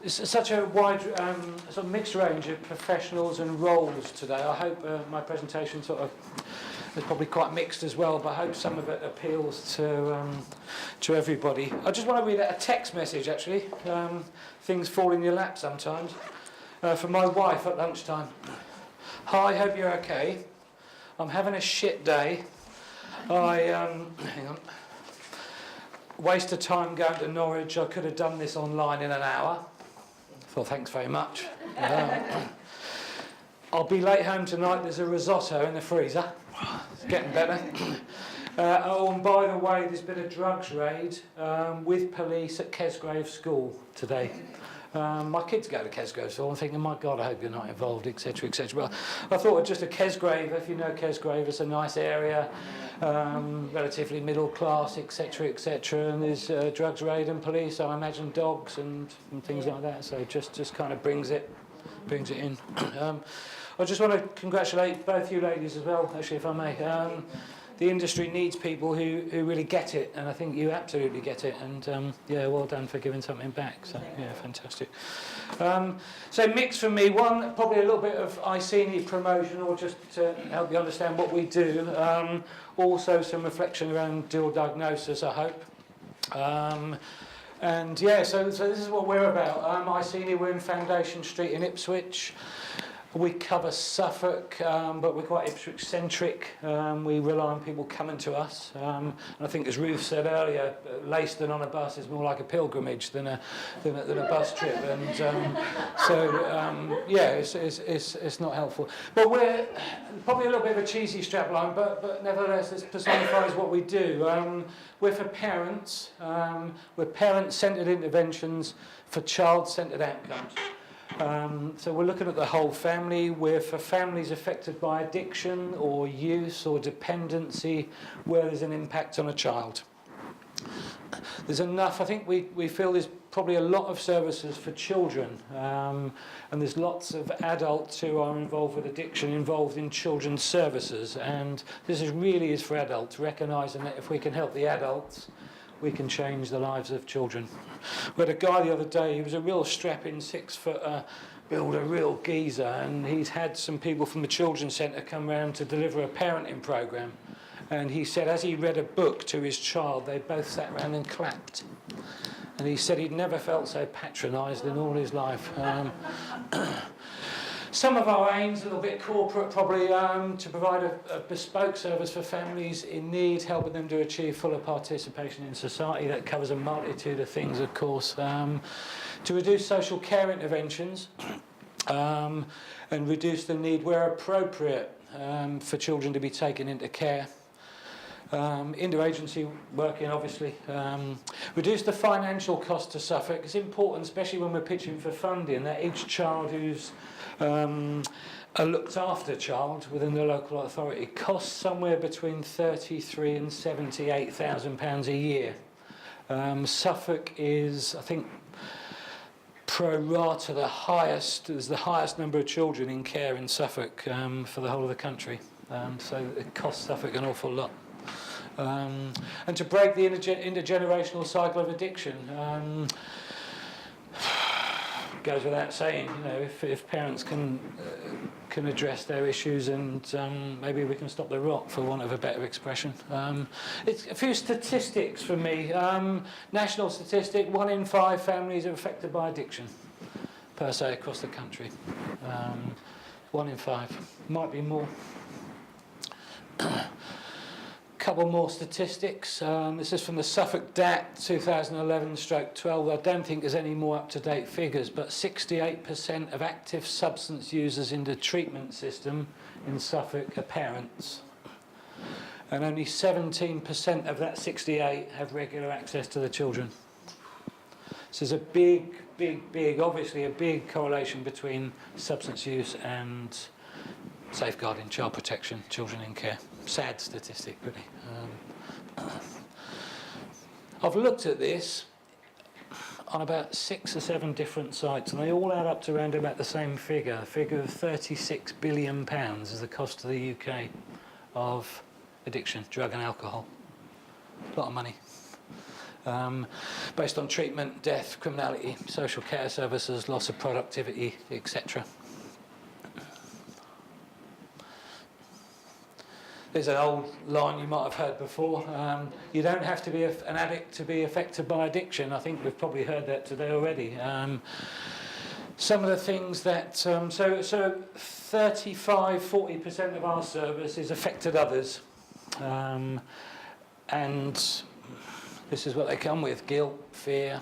It's such a wide, sort of mixed range of professionals and roles today. I hope my presentation sort of is probably quite mixed as well, but I hope some of it appeals to everybody. I just want to read out a text message, actually. Things fall in your lap sometimes. From my wife at lunchtime. Hi, hope you're okay. I'm having a shit day. Hang on. Waste of time going to Norwich. I could have done this online in an hour. Well, thanks very much. I'll be late home tonight. There's a risotto in the freezer. It's getting better. Oh, and by the way, there's been a drugs raid with police at Kesgrove School today. My kids go to Kesgrove School. I'm thinking, my God, I hope you're not involved, etc., etc. But I thought just a Kesgrove, if you know Kesgrove, it's a nice area, relatively middle class, etc., etc. And there's drugs raid and police. I imagine dogs and things like that. So just kind of brings it in. I just want to congratulate both you ladies as well, actually, if I may. The industry needs people who really get it, and I think you absolutely get it. And yeah, well done for giving something back. So yeah, fantastic. So mix for me, one, probably a little bit of Iceni promotion, or just to help you understand what we do. Also some reflection around dual diagnosis, I hope. And yeah, so this is what we're about. Iceni, we're in Foundation Street in Ipswich. We cover Suffolk, but we're quite Ipswich-centric. We rely on people coming to us. And I think, as Ruth said earlier, Leiston on a bus is more like a pilgrimage than a bus trip. And yeah, it's not helpful. But we're probably a little bit of a cheesy strapline, but nevertheless, this personifies what we do. We're for parents. We're parent-centred interventions for child-centred outcomes. So we're looking at the whole family. We're for families affected by addiction or use or dependency where there's an impact on a child. There's enough, I think we feel there's probably a lot of services for children, and there's lots of adults who are involved with addiction involved in children's services, and this really is for adults, recognising that if we can help the adults, we can change the lives of children. We had a guy the other day, he was a real strapping 6-foot builder, real geezer, and he's had some people from the Children's Centre come round to deliver a parenting programme. And he said as he read a book to his child, they both sat round and clapped. And he said he'd never felt so patronised in all his life. Some of our aims, a little bit corporate probably, to provide a bespoke service for families in need, helping them to achieve fuller participation in society. That covers a multitude of things, of course. To reduce social care interventions and reduce the need where appropriate for children to be taken into care. Interagency working, obviously. Reduce the financial cost to Suffolk. It's important, especially when we're pitching for funding, that each child who's a looked after child within the local authority costs somewhere between £33,000 and £78,000 a year. Suffolk is, I think, pro rata the highest. There's the highest number of children in care in Suffolk for the whole of the country. So it costs Suffolk an awful lot. And to break the intergenerational cycle of addiction. Goes without saying, you know, if parents can address their issues, and maybe we can stop the rot, for want of a better expression. It's a few statistics from me. National statistic: 1 in 5 families are affected by addiction, per se, across the country. 1 in 5, might be more. Couple more statistics. This is from the Suffolk DAT 2011/12. I don't think there's any more up-to-date figures, but 68% of active substance users in the treatment system in Suffolk are parents. And only 17% of that 68 have regular access to the children. So there's a big, obviously a big correlation between substance use and safeguarding, child protection, children in care. Sad statistic, really. I've looked at this on about 6 or 7 different sites, and they all add up to around about the same figure. A figure of £36 billion is the cost to the UK of addiction, drug and alcohol. A lot of money. based on treatment, death, criminality, social care services, loss of productivity, etc. There's an old line you might have heard before. You don't have to be an addict to be affected by addiction. I think we've probably heard that today already. Some of the things that, so 35–40% of our service is affected others. And this is what they come with: guilt, fear,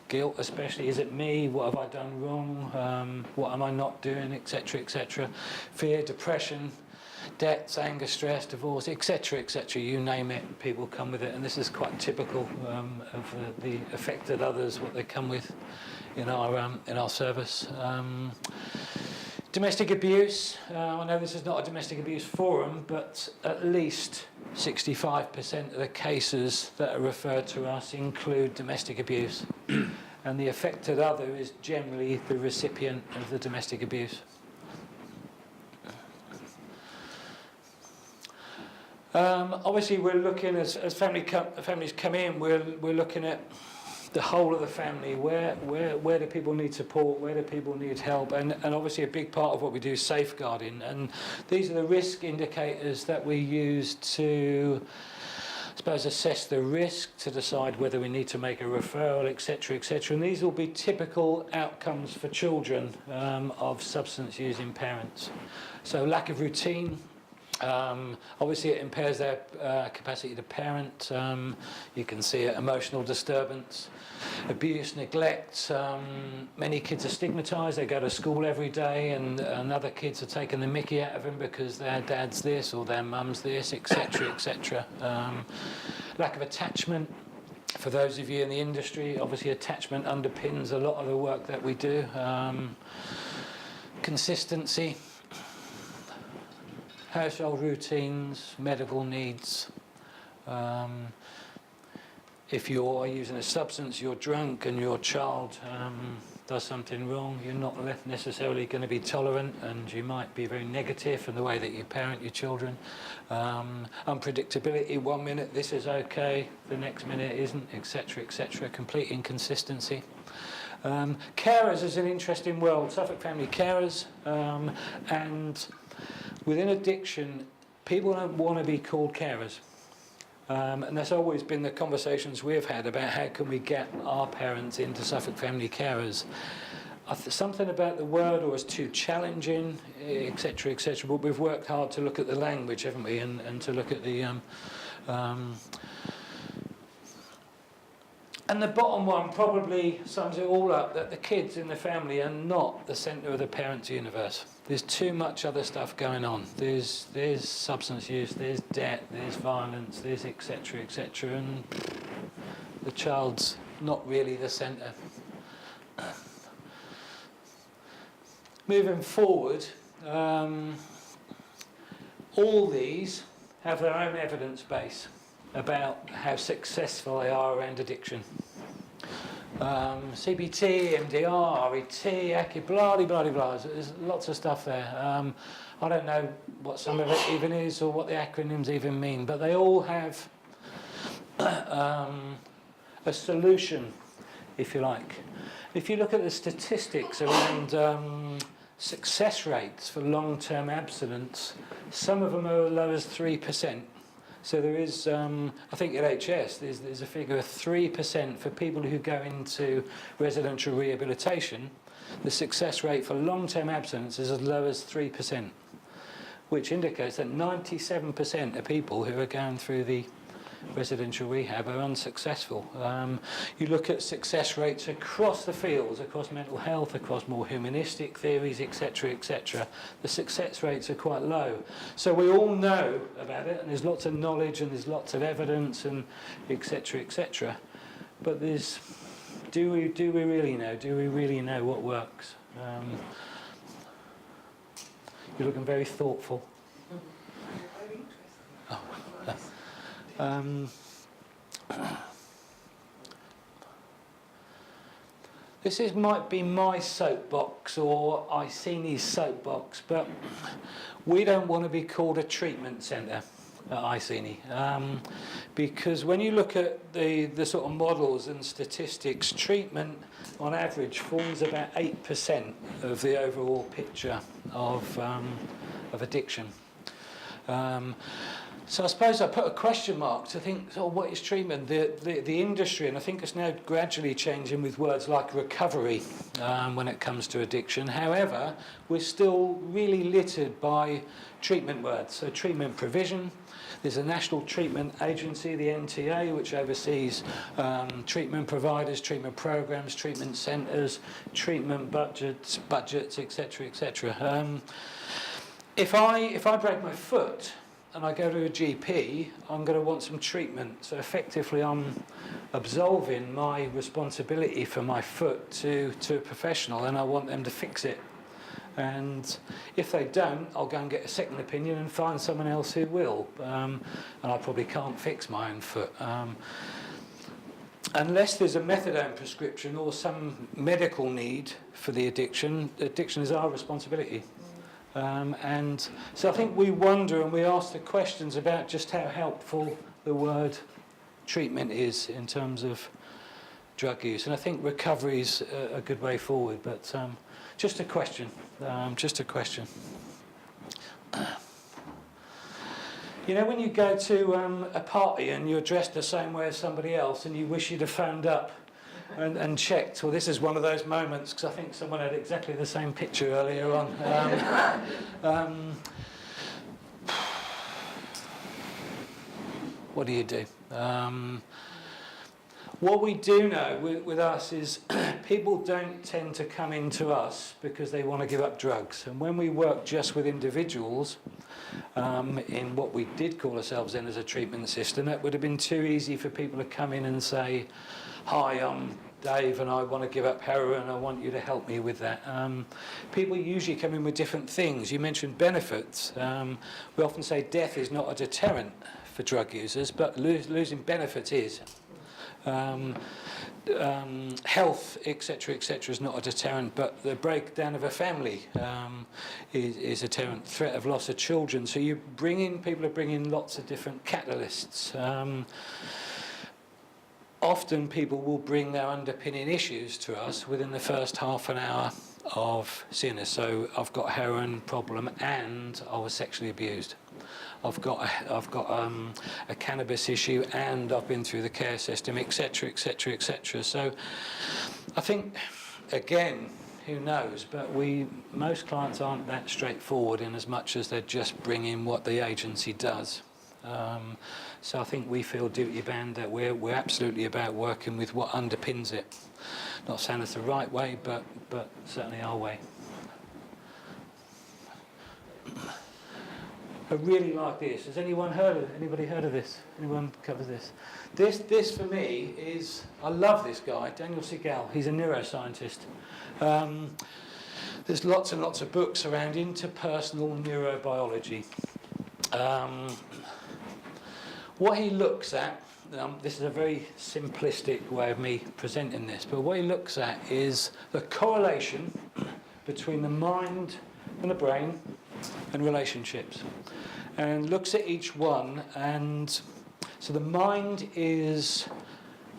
guilt especially. Is it me? What have I done wrong? What am I not doing? Etc. etc. Fear, depression, debts, anger, stress, divorce, etc. etc. You name it, people come with it, and this is quite typical of the affected others, what they come with in our service. Domestic abuse. I know this is not a domestic abuse forum, but at least 65% of the cases that are referred to us include domestic abuse, and the affected other is generally the recipient of the domestic abuse. Obviously, we're looking as families come in. We're looking at the whole of the family. Where do people need support? Where do people need help? And obviously, a big part of what we do is safeguarding. And these are the risk indicators that we use to, I suppose, assess the risk, to decide whether we need to make a referral, etc., etc. And these will be typical outcomes for children of substance-using parents. So, lack of routine. Obviously it impairs their capacity to parent. You can see it, emotional disturbance, abuse, neglect. Many kids are stigmatised. They go to school every day, and other kids are taking the mickey out of them because their dad's this or their mum's this, etc., etc. Lack of attachment. For those of you in the industry, obviously attachment underpins a lot of the work that we do. Consistency. Household routines, medical needs. If you're using a substance, you're drunk, and your child does something wrong, you're not necessarily going to be tolerant, and you might be very negative in the way that you parent your children. Unpredictability, 1 minute this is okay, the next minute it isn't, etc., etc. Complete inconsistency. Carers is an interesting world. Suffolk Family Carers, and within addiction, people don't want to be called carers. And that's always been the conversations we've had about how can we get our parents into Suffolk Family Carers. Something about the word was too challenging, etc., etc. But we've worked hard to look at the language, haven't we, and to look at the... And the bottom one probably sums it all up, that the kids in the family are not the centre of the parents' universe. There's too much other stuff going on. There's substance use, there's debt, there's violence, there's etc., etc. And the child's not really the centre. Moving forward, all these have their own evidence base about how successful they are around addiction. CBT, MDR, RET, ACI, blah, blah, blah, blah. There's lots of stuff there. I don't know what some of it even is or what the acronyms even mean, but they all have a solution, if you like. If you look at the statistics around success rates for long-term abstinence, some of them are as low as 3%. So there is, I think at HS, there's a figure of 3% for people who go into residential rehabilitation. The success rate for long-term abstinence is as low as 3%, which indicates that 97% of people who are going through the residential rehab are unsuccessful. You look at success rates across the fields, across mental health, across more humanistic theories, etc., etc. The success rates are quite low. So we all know about it, and there's lots of knowledge, and there's lots of evidence, and etc., etc. But do we really know? Do we really know what works? You're looking very thoughtful. This might be my soapbox or Iceni's soapbox, but we don't want to be called a treatment centre. at Iceni, because when you look at the sort of models and statistics, treatment on average forms about 8% of the overall picture of addiction. So I suppose I put a question mark to think, oh, what is treatment? The industry, and I think it's now gradually changing with words like recovery when it comes to addiction. However, we're still really littered by treatment words. So treatment provision, there's a national treatment agency, the NTA, which oversees treatment providers, treatment programs, treatment centres, treatment budgets, etc., etc. If I break my foot and I go to a GP, I'm going to want some treatment. So effectively, I'm absolving my responsibility for my foot to a professional, and I want them to fix it. And if they don't, I'll go and get a second opinion and find someone else who will. And I probably can't fix my own foot. Unless there's a methadone prescription or some medical need for the addiction is our responsibility. And so I think we wonder and we ask the questions about just how helpful the word treatment is in terms of drug use. And I think recovery is a good way forward, but just a question. You know, when you go to a party and you're dressed the same way as somebody else and you wish you'd have phoned up and checked, well, this is one of those moments, because I think someone had exactly the same picture earlier on. What do you do? What we do know with us is people don't tend to come into us because they want to give up drugs. And when we work just with individuals in what we did call ourselves in as a treatment system, it would have been too easy for people to come in and say, hi, I'm Dave and I want to give up heroin, I want you to help me with that. People usually come in with different things. You mentioned benefits. We often say death is not a deterrent for drug users, but losing benefits is. Health, etc., is not a deterrent, but the breakdown of a family is a deterrent. Threat of loss of children. So people are bringing lots of different catalysts. Often people will bring their underpinning issues to us within the first half an hour of seeing us. So I've got a heroin problem and I was sexually abused. I've got a cannabis issue and I've been through the care system, etc., etc., etc. So I think, again, who knows, but most clients aren't that straightforward in as much as they're just bringing what the agency does. So I think we feel duty-bound that we're absolutely about working with what underpins it. Not saying it's the right way, but certainly our way. I really like this. Has anybody heard of this? Anyone covers this? This for me is, I love this guy, Daniel Siegel. He's a neuroscientist. There's lots and lots of books around interpersonal neurobiology. What he looks at, this is a very simplistic way of me presenting this, but what he looks at is the correlation between the mind and the brain and relationships, and looks at each one. And so the mind is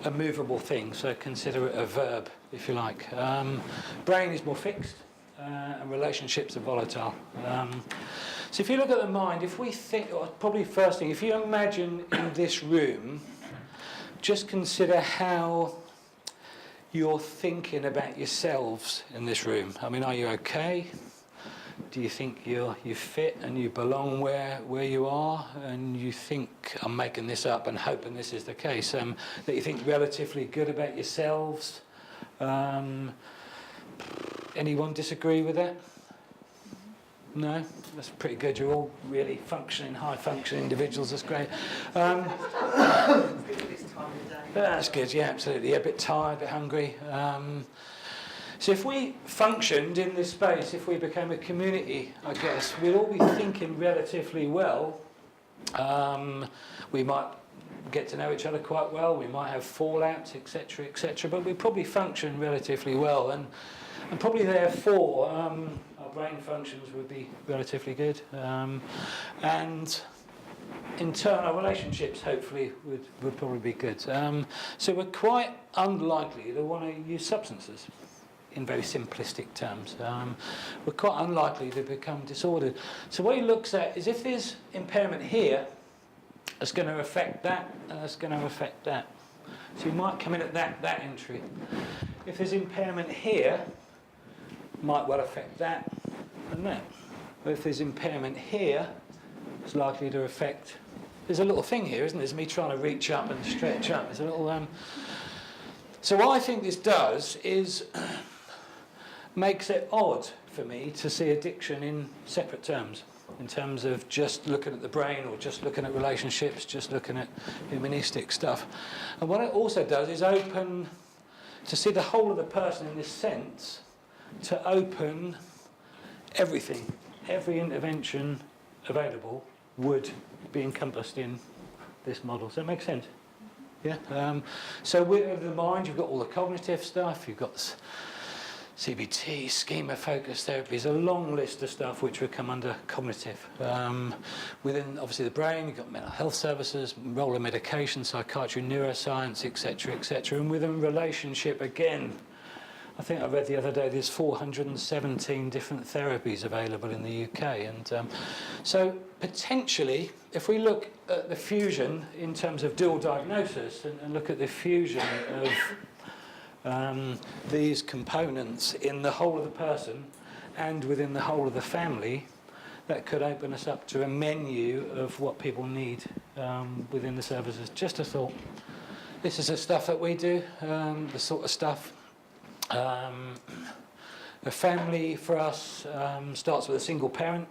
a movable thing, so consider it a verb, if you like. Brain is more fixed, and relationships are volatile. So if you look at the mind, if we think, or probably first thing, if you imagine in this room, just consider how you're thinking about yourselves in this room. I mean, are you okay? Do you think you fit and you belong where you are? And you think, I'm making this up and hoping this is the case, that you think relatively good about yourselves? Anyone disagree with that? No? That's pretty good. You're all really functioning, high-functioning individuals. That's great. That's good, yeah, absolutely. A bit tired, a bit hungry. So if we functioned in this space, if we became a community, I guess, we'd all be thinking relatively well. We might get to know each other quite well. We might have fallouts, etc., etc. But we probably function relatively well. And probably therefore, our brain functions would be relatively good. And internal relationships, hopefully, would probably be good. So we're quite unlikely to want to use substances, in very simplistic terms. We're quite unlikely to become disordered. So what he looks at is if there's impairment here, it's going to affect that, and it's going to affect that. So you might come in at that entry. If there's impairment here, might well affect that and that. But if there's impairment here, it's likely to affect... There's a little thing here, isn't there? There's me trying to reach up and stretch up. There's a little... So what I think this does is makes it odd for me to see addiction in separate terms, in terms of just looking at the brain or just looking at relationships, just looking at humanistic stuff. And what it also does is open, to see the whole of the person in this sense, to open everything. Every intervention available would be encompassed in this model. Does that make sense? Yeah. So with the mind, you've got all the cognitive stuff, you've got CBT, schema-focused therapies, a long list of stuff which would come under cognitive. Within, obviously, the brain, you've got mental health services, role of medication, psychiatry, neuroscience, etc., etc. And within relationship, again, I think I read the other day there's 417 different therapies available in the UK. And so potentially, if we look at the fusion in terms of dual diagnosis and look at the fusion of these components in the whole of the person and within the whole of the family, that could open us up to a menu of what people need within the services. Just a thought. This is the stuff that we do, the sort of stuff. A family for us starts with a single parent.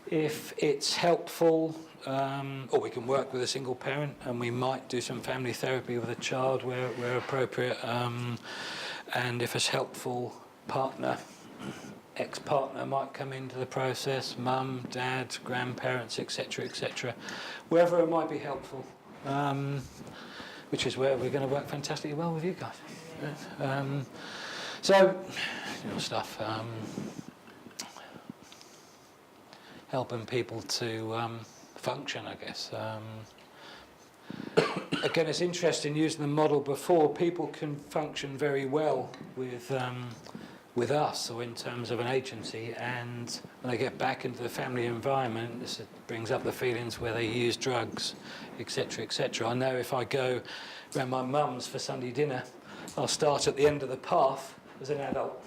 If it's helpful, or we can work with a single parent, and we might do some family therapy with a child where appropriate, and if it's helpful, partner, ex-partner might come into the process, mum, dad, grandparents, etc., etc., wherever it might be helpful, which is where we're going to work fantastically well with you guys. So, stuff, helping people to function, I guess. Again, it's interesting using the model before. People can function very well with us, or in terms of an agency, and when they get back into the family environment, this brings up the feelings where they use drugs, etc., etc. I know if I go around my mum's for Sunday dinner, I'll start at the end of the path as an adult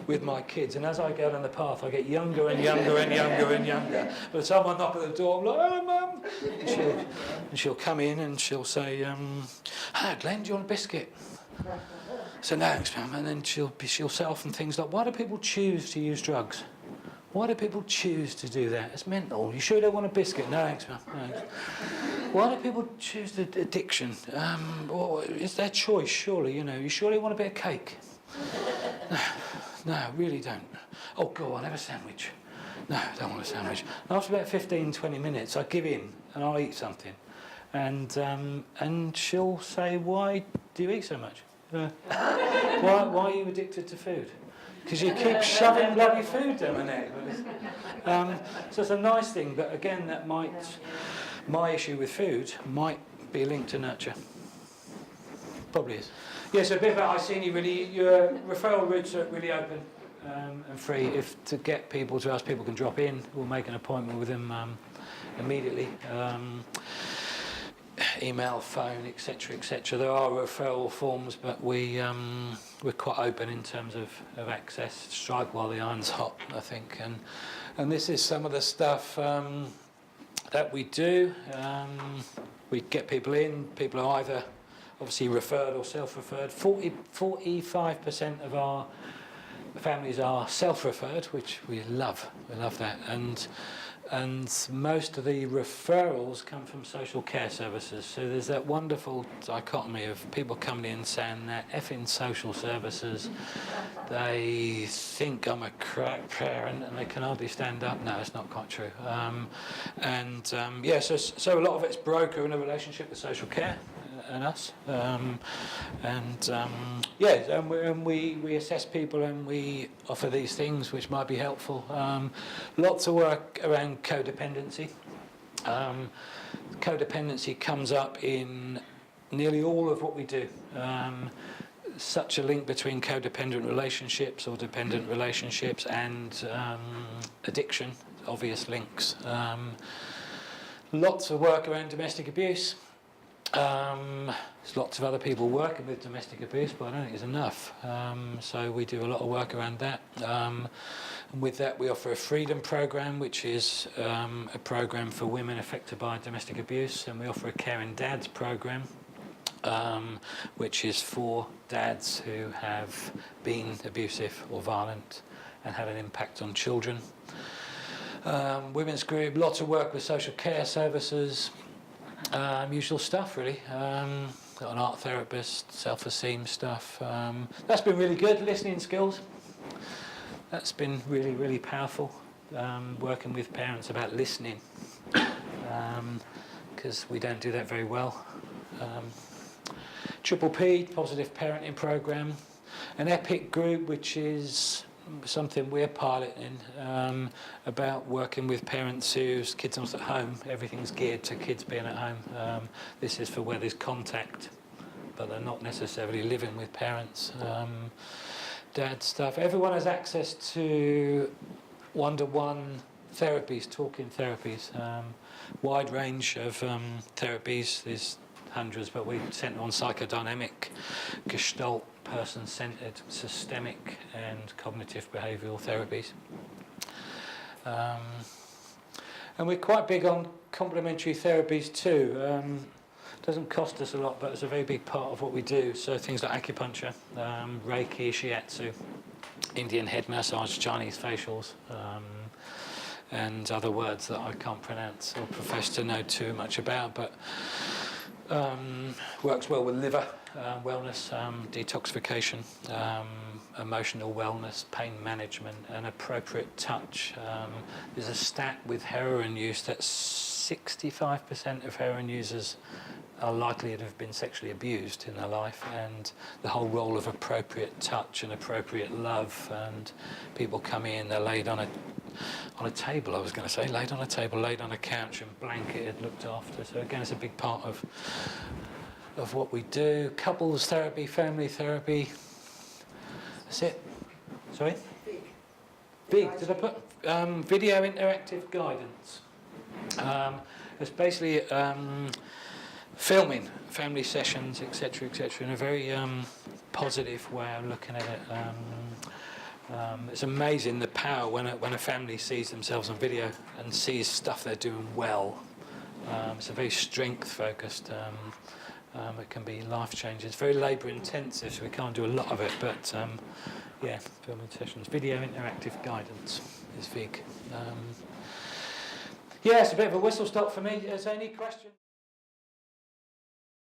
with my kids, and as I go down the path I get younger and younger and younger and younger. By the time I knock at the door, I'm like, "Oh, Mum!" And she'll come in and she'll say, "Hi, Glen, do you want a biscuit?" So no, thanks, Mum. And then she'll say often things like, "Why do people choose to use drugs? Why do people choose to do that? It's mental. You sure don't want a biscuit?" "No, thanks, Mum. No, thanks." "Why do people choose the addiction? Well, it's their choice, surely, You surely want a bit of cake?" No, I really don't." "Oh, go on, have a sandwich." "No, I don't want a sandwich." And after about 15, 20 minutes, I give in and I'll eat something. And she'll say, "Why do you eat so much? Why are you addicted to food?" "Because you keep shoving bloody food down my neck." So it's a nice thing, but again, my issue with food might be linked to nurture. Probably is. Yeah, so a bit about Iceni, really. Your referral routes are really open and free. If to get people to us, people can drop in. We'll make an appointment with them immediately. Email, phone, etc., etc. There are referral forms, but we're quite open in terms of access. Strike while the iron's hot, I think. And this is some of the stuff that we do. We get people in. People are either obviously referred or self-referred. 45% of our families are self-referred, which we love. We love that. And most of the referrals come from social care services. So there's that wonderful dichotomy of people coming in saying that effing social services, they think I'm a crap parent and they can hardly stand up. No, it's not quite true. So a lot of it's broker in a relationship with social care and us. We assess people and we offer these things which might be helpful. Lots of work around codependency. Codependency comes up in nearly all of what we do. Such a link between codependent relationships or dependent relationships and addiction, obvious links. Lots of work around domestic abuse. There's lots of other people working with domestic abuse, but I don't think it's enough. So we do a lot of work around that. And with that, we offer a freedom program, which is a program for women affected by domestic abuse, and we offer a caring dads program, which is for dads who have been abusive or violent and had an impact on children. Women's group, lots of work with social care services, usual stuff really. Got an art therapist, self-esteem stuff. That's been really good, listening skills. That's been really, really powerful, working with parents about listening, because we don't do that very well. Triple P, Positive Parenting Programme, an EPIC group, which is something we're piloting, about working with parents whose kids are not at home. Everything's geared to kids being at home. This is for where there's contact, but they're not necessarily living with parents. Dad stuff. Everyone has access to one-to-one therapies, talking therapies. Wide range of therapies. There's hundreds, but we centre on psychodynamic, gestalt, person-centred, systemic and cognitive behavioural therapies. And we're quite big on complementary therapies too. Doesn't cost us a lot, but it's a very big part of what we do. So things like acupuncture, Reiki, Shiatsu, Indian head massage, Chinese facials, and other words that I can't pronounce or profess to know too much about, but works well with liver wellness, detoxification, emotional wellness, pain management, and appropriate touch. There's a stat with heroin use that 65% of heroin users are likely to have been sexually abused in their life, and the whole role of appropriate touch and appropriate love, and people come in, they're laid on a table, I was going to say, laid on a table, laid on a couch and blanketed, looked after. So again, it's a big part of what we do. Couples therapy, family therapy. That's it. Sorry? Big. Did I put video interactive guidance? It's basically filming family sessions, etc., in a very positive way of looking at it. It's amazing the power when a family sees themselves on video and sees stuff they're doing well. It's a very strength-focused. It can be life-changing. It's very labour-intensive, so we can't do a lot of it. But yeah, filming sessions, video interactive guidance is big. Yeah, it's a bit of a whistle-stop for me. Is there any questions?